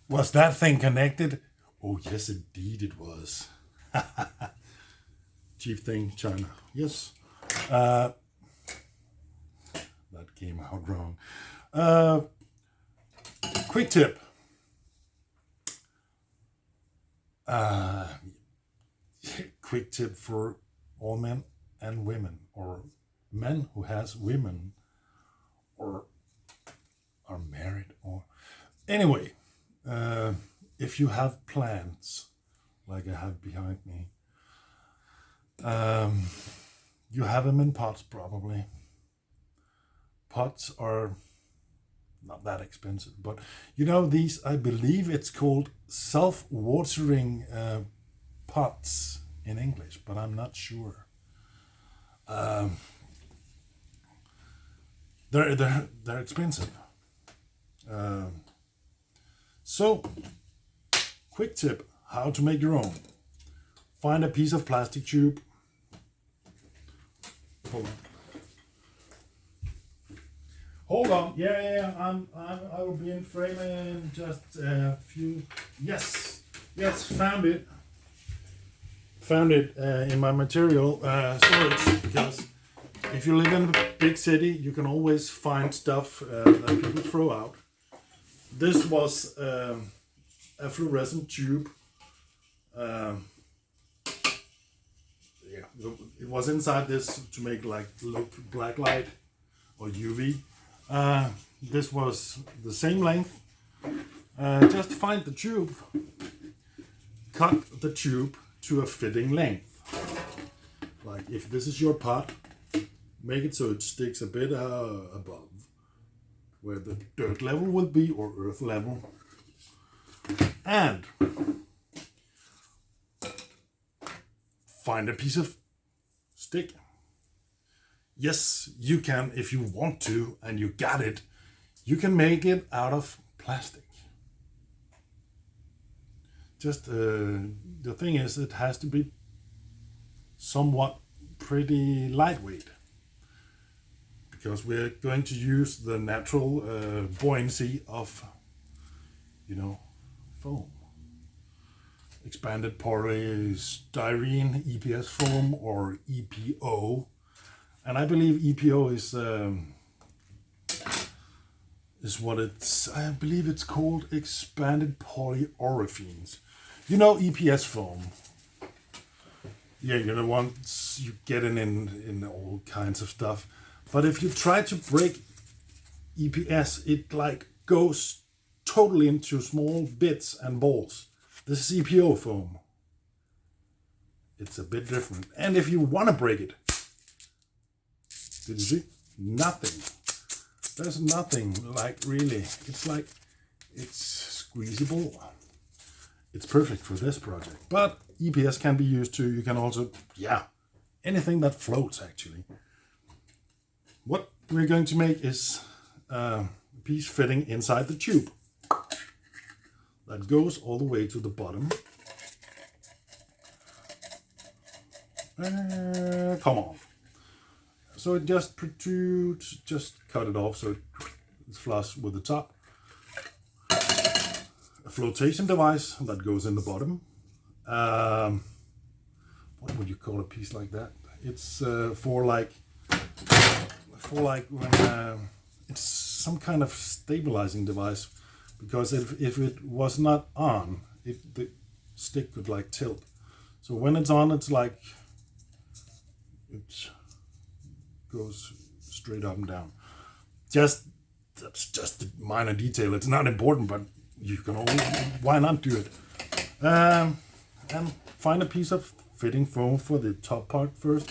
Was that thing connected? Oh, yes, indeed it was. Cheap thing, China. Yes. Uh, that came out wrong. Uh, quick tip. Uh, quick tip for all men and women, or men who has women, or are married, or anyway. If you have plants, like I have behind me, um, you have them in pots probably. Pots are not that expensive, but these, I believe it's called self-watering pots in English, but I'm not sure. Um, they're expensive. Um, so, quick tip: how to make your own. Find a piece of plastic tube. Hold on. Hold on. Yeah. I will be in frame in just a few. Yes. Found it. Found it in my material storage, because if you live in a big city, you can always find stuff that people throw out. This was a fluorescent tube. It was inside this to make like look black light or UV. This was the same length. Just find the tube, cut the tube to a fitting length. Like if this is your pot, make it so it sticks a bit above where the dirt level will be, or earth level. And find a piece of stick. Yes, you can, if you want to, and you got it, you can make it out of plastic. Just the thing is, it has to be somewhat pretty lightweight, because we're going to use the natural buoyancy of, foam. Expanded polystyrene, EPS foam, or EPO. And I believe EPO is what it's. I believe it's called expanded polyolefins. EPS foam. Yeah, the ones you get in all kinds of stuff. But if you try to break EPS, it like goes totally into small bits and balls. This is EPO foam. It's a bit different. And if you want to break it, did you see? Nothing. There's nothing, like, really. It's like, it's squeezable. It's perfect for this project. But EPS can be used too. You can also, anything that floats, actually. What we're going to make is a piece fitting inside the tube. That goes all the way to the bottom. Come on. So it just protrudes, just cut it off so it's flush with the top. A flotation device that goes in the bottom. What would you call a piece like that? It's for like when it's some kind of stabilizing device, because if it was not on, the stick could like tilt. So when it's on, it's like it goes straight up and down. That's just a minor detail. It's not important, but you can always, why not do it? And find a piece of fitting foam for the top part first.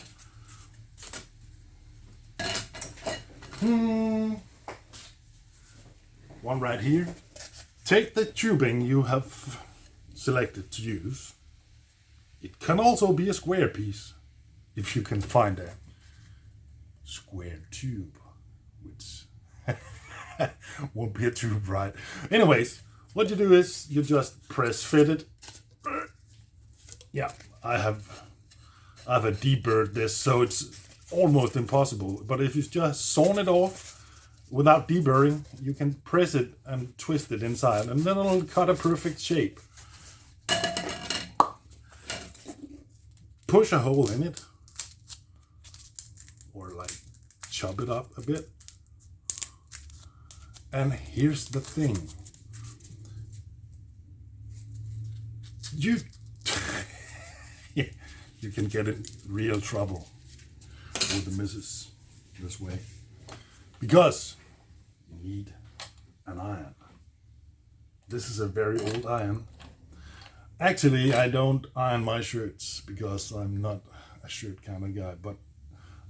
One right here. Take the tubing you have selected to use. It can also be a square piece, if you can find a square tube, which won't be a tube, right? Anyways, what you do is you just press fit it. Yeah, I have deburred this, so it's almost impossible. But if you just sawn it off without deburring, you can press it and twist it inside, and then it'll cut a perfect shape. Push a hole in it, or like chop it up a bit. And here's the thing. You can get in real trouble with the missus this way, because you need an iron. This is a very old iron. Actually, I don't iron my shirts because I'm not a shirt kind of guy, but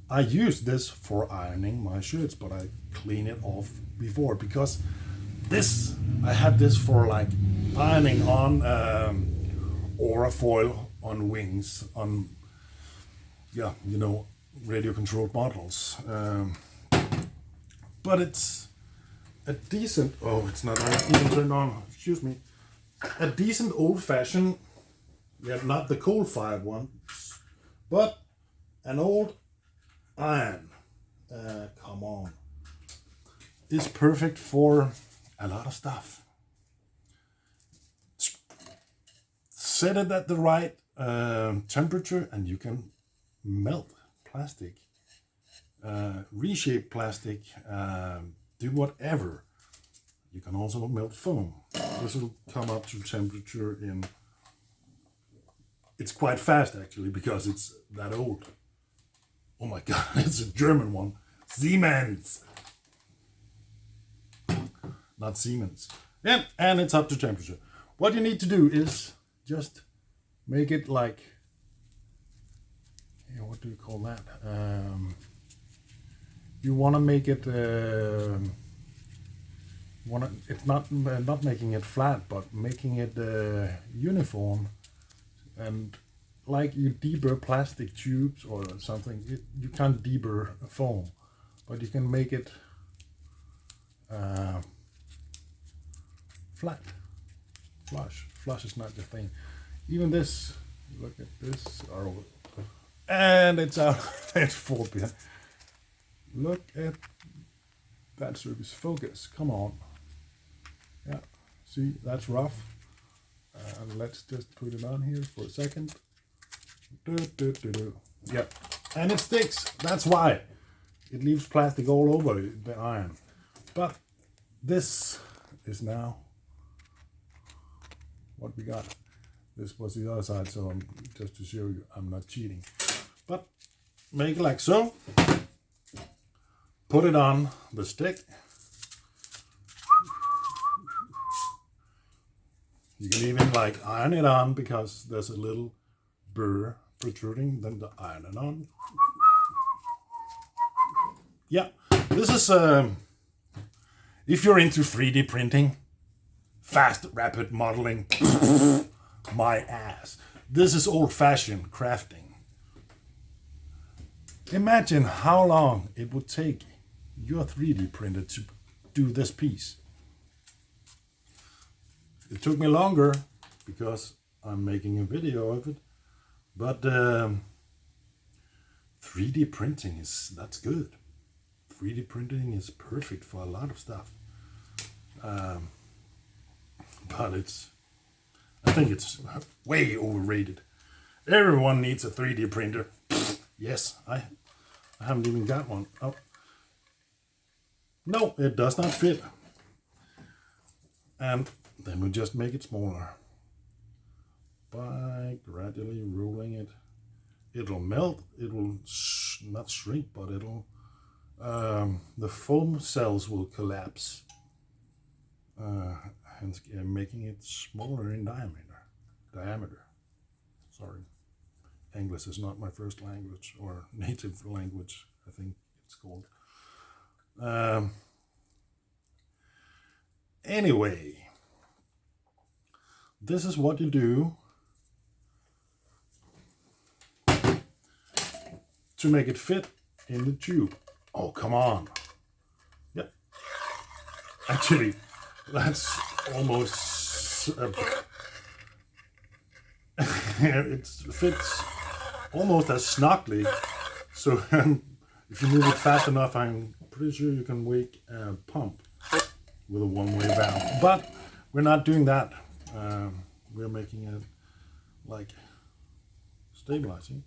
I use this for ironing my shirts, but I clean it off before, because this, I had this for like ironing on Aurafoil on wings, on, yeah, you know, radio controlled models. But it's a decent, oh, it's not even turned on, excuse me. A decent old-fashioned, yeah, not the coal-fired ones, but an old iron, come on, is perfect for a lot of stuff. Set it at the right temperature and you can melt plastic, reshape plastic, do whatever. You can also melt foam. This will come up to temperature in, it's quite fast actually, because it's that old. Oh my god, it's a German one. Siemens. Not Siemens. Yeah, and it's up to temperature. What you need to do is just make it like, yeah, what do you call that? You want to make it, it's not making it flat, but making it uniform, and like you deburr plastic tubes or something, you can't deburr foam, but you can make it flat. Flush is not the thing. Even this, look at this, and it's out. It's 4 p.m. Look at that service focus. Come on. Yeah, see, that's rough. Let's just put it on here for a second. Yeah, and it sticks. That's why it leaves plastic all over the iron. But this is now what we got. This was the other side, so just to show you, I'm not cheating. But make it like so. Put it on the stick. You can even like iron it on, because there's a little burr protruding, then the iron it on. Yeah, this is, if you're into 3D printing, fast, rapid modeling, my ass. This is old-fashioned crafting. Imagine how long it would take your 3D printer to do this piece. It took me longer because I'm making a video of it, but 3D printing that's good. 3D printing is perfect for a lot of stuff. But I think it's way overrated. Everyone needs a 3D printer. Yes, I haven't even got one. Oh. No, it does not fit. And then we just make it smaller by gradually rolling it. It'll melt, it will not shrink, but it'll, the foam cells will collapse, hence making it smaller in diameter. Sorry, English is not my first language, or native language, I think it's called. Anyway, this is what you do to make it fit in the tube. Oh, come on. Yep. Actually, that's almost... it fits almost as snugly. So If you move it fast enough, I'm pretty sure you can make a pump with a one-way valve. But we're not doing that. We're making it like stabilizing.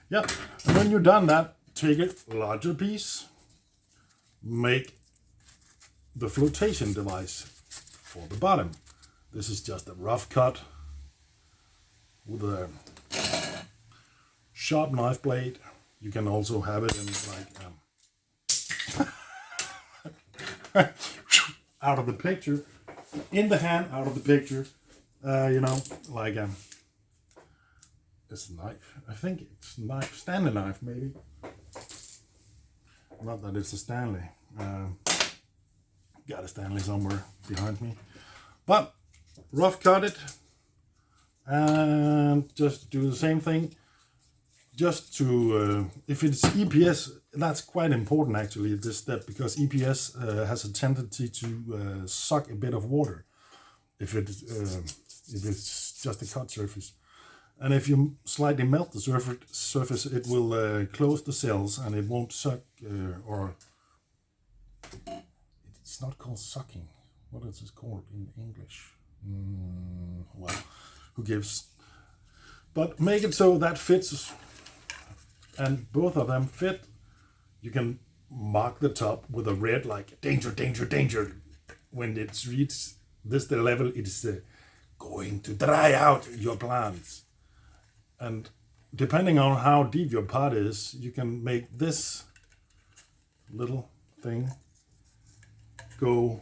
Yeah, and when you're done that, take a larger piece, make the flotation device for the bottom. This is just a rough cut with a sharp knife blade. You can also have it in like out of the picture, in the hand, out of the picture. You know, like it's a knife. I think it's a knife, Stanley knife maybe. Not that it's a Stanley. Got a Stanley somewhere behind me. But rough cut it and just do the same thing. Just to, if it's EPS, that's quite important actually, this step, because EPS has a tendency to suck a bit of water if it's just a cut surface. And if you slightly melt the surface, it will close the cells and it won't suck, or it's not called sucking. What is it called in English? Well, who gives? But make it so that fits, and both of them fit. You can mark the top with a red, like danger, danger, danger. When it's reached the level, it's going to dry out your plants. And depending on how deep your pot is, you can make this little thing go,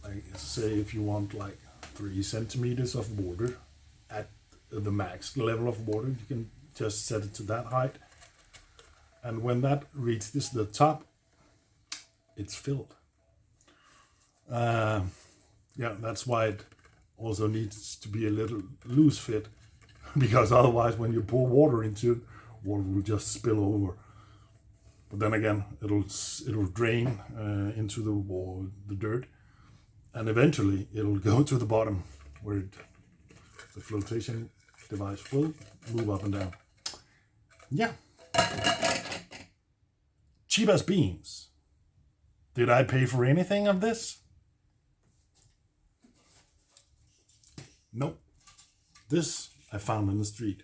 like, say if you want like 3 centimeters of water at the max level of water, you can just set it to that height. And when that reaches the top, it's filled. Yeah, that's why it also needs to be a little loose fit, because otherwise when you pour water into it, water will just spill over. But then again, it'll drain into the dirt, and eventually it'll go to the bottom where the flotation device will move up and down. Yeah. Cheap as beans. Did I pay for anything of this? Nope. This I found in the street.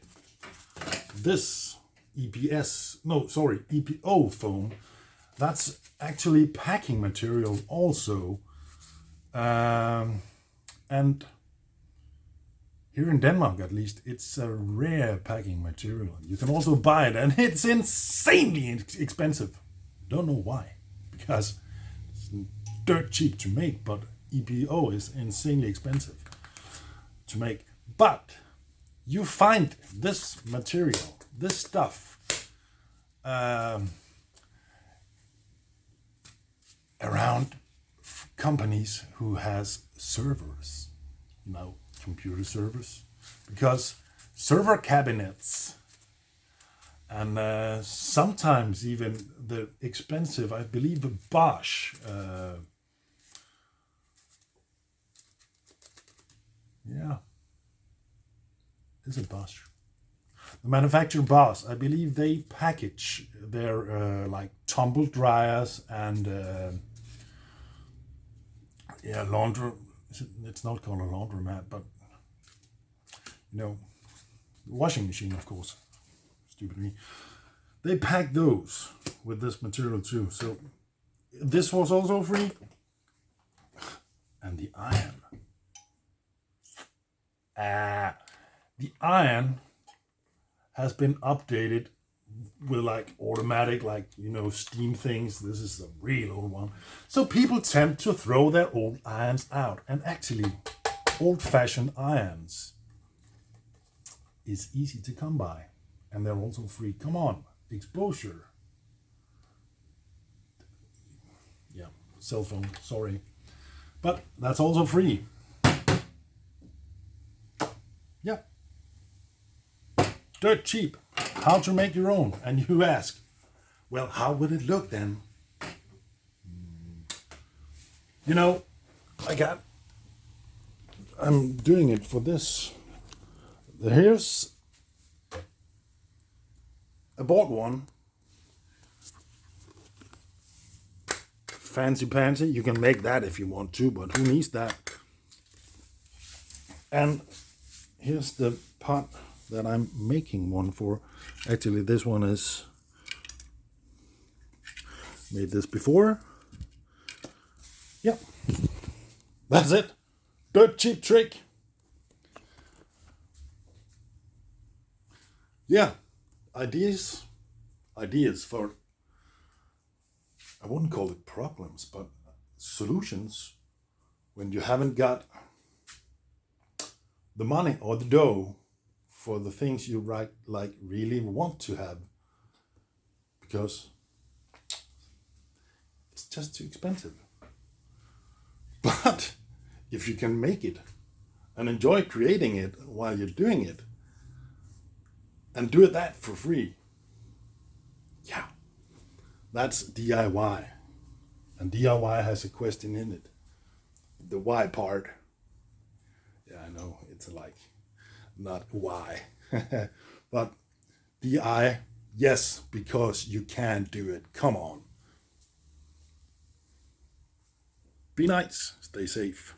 This EPO foam, that's actually packing material also. And here in Denmark, at least, it's a rare packing material. You can also buy it, and it's insanely expensive. Don't know why, because it's dirt cheap to make, but EPO is insanely expensive to make. But you find this material, this stuff, around companies who has servers, computer servers, because server cabinets, and sometimes even the expensive, I believe, the Bosch, is it Bosch? The manufacturer Bosch, I believe they package their like tumble dryers and it's not called a laundromat, but washing machine, of course. Stupid me. They pack those with this material too. So this was also free. And the iron. The iron has been updated with like automatic, steam things. This is a real old one. So people tend to throw their old irons out. And actually, old-fashioned irons is easy to come by. And they're also free. Come on, exposure. Yeah, cell phone, sorry. But that's also free. Yeah. Dirt cheap. How to make your own. And you ask, well, how would it look then? I'm doing it for this. Here's, I bought one fancy pansy. You can make that if you want to, but who needs that? And here's the pot that I'm making one for. Actually, this one is made this before. Yep, that's it. Dirt cheap trick. Yeah, ideas for, I wouldn't call it problems, but solutions when you haven't got the money or the dough for the things you really want to have, because it's just too expensive. But if you can make it and enjoy creating it while you're doing it, and do that for free, yeah, that's DIY. And DIY has a question in it. The why part. Yeah, I know it's like not why. But DI, yes, because you can do it. Come on. Be nice, stay safe.